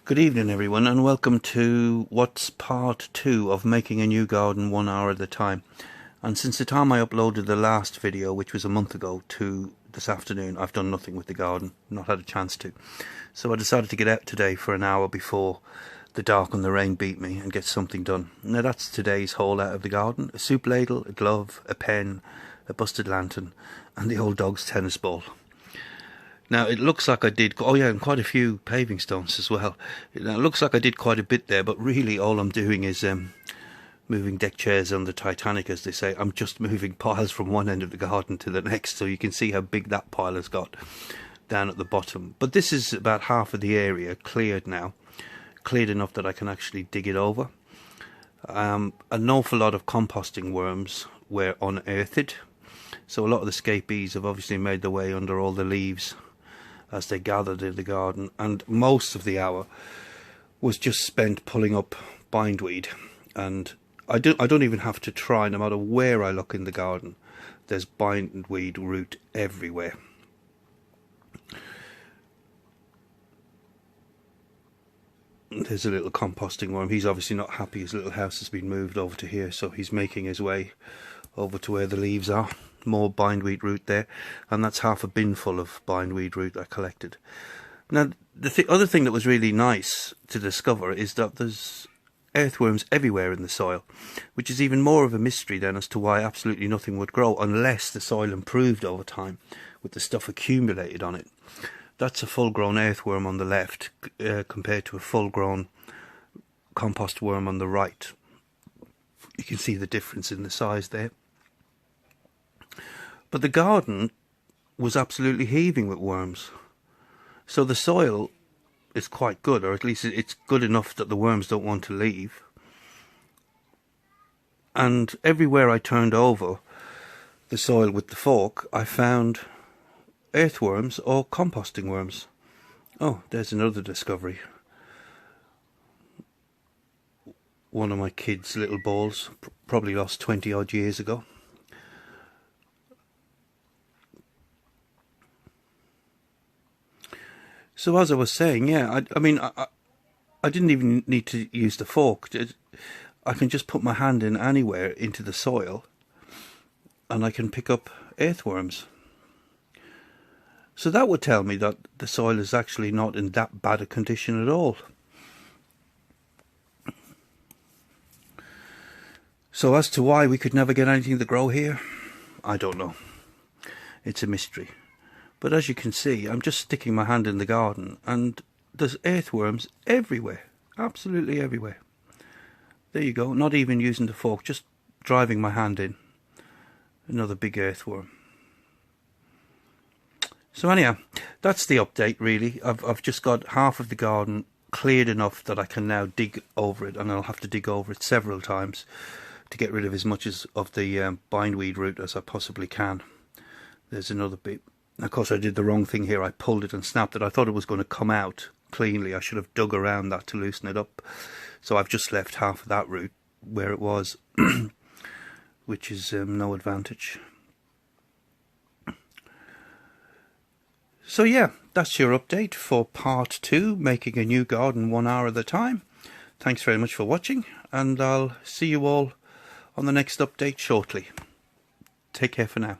Good evening everyone, and welcome to what's part 2 of making a new garden 1 hour at a time. And since the time I uploaded the last video, which was a month ago, to this afternoon, I've done nothing with the garden, not had a chance to. So I decided to get out today for an hour before the dark and the rain beat me and get something done. Now that's today's haul out of the garden: a soup ladle, a glove, a pen, a busted lantern, and the old dog's tennis ball. Now it looks like I did, and quite a few paving stones as well. Now, it looks like I did quite a bit there, but really all I'm doing is moving deck chairs on the Titanic, as they say. I'm just moving piles from one end of the garden to the next, so you can see how big that pile has got down at the bottom. But this is about half of the area cleared now, cleared enough that I can actually dig it over. An awful lot of composting worms were unearthed, so a lot of the scabies have obviously made their way under all the leaves as they gathered in the garden, and most of the hour was just spent pulling up bindweed. And I don't even have to try. No matter where I look in the garden, there's bindweed root everywhere. There's a little composting worm. He's obviously not happy. His little house has been moved over to here, so he's making his way over to where the leaves are. More bindweed root there, and that's half a bin full of bindweed root I collected. Now the other thing that was really nice to discover is that there's earthworms everywhere in the soil, which is even more of a mystery then as to why absolutely nothing would grow unless the soil improved over time with the stuff accumulated on it. That's a full-grown earthworm on the left compared to a full-grown compost worm on the right. You can see the difference in the size there. But the garden was absolutely heaving with worms. So the soil is quite good, or at least it's good enough that the worms don't want to leave. And everywhere I turned over the soil with the fork, I found earthworms or composting worms. Oh, there's another discovery. One of my kids' little balls, probably lost 20 odd years ago. So as I was saying, yeah, I didn't even need to use the fork. I can just put my hand in anywhere into the soil and I can pick up earthworms. So that would tell me that the soil is actually not in that bad a condition at all. So as to why we could never get anything to grow here, I don't know. It's a mystery. But as you can see, I'm just sticking my hand in the garden and there's earthworms everywhere, absolutely everywhere. There you go, not even using the fork, just driving my hand in. Another big earthworm. So anyhow, that's the update really. I've just got half of the garden cleared enough that I can now dig over it, and I'll have to dig over it several times to get rid of as much of the bindweed root as I possibly can. There's another bit. Of course I did the wrong thing here. I pulled it and snapped it. I thought it was going to come out cleanly. I should have dug around that to loosen it up. So I've just left half of that root where it was, which is no advantage. So yeah, that's your update for part 2, making a new garden 1 hour at a time. Thanks very much for watching, and I'll see you all on the next update shortly. Take care for now.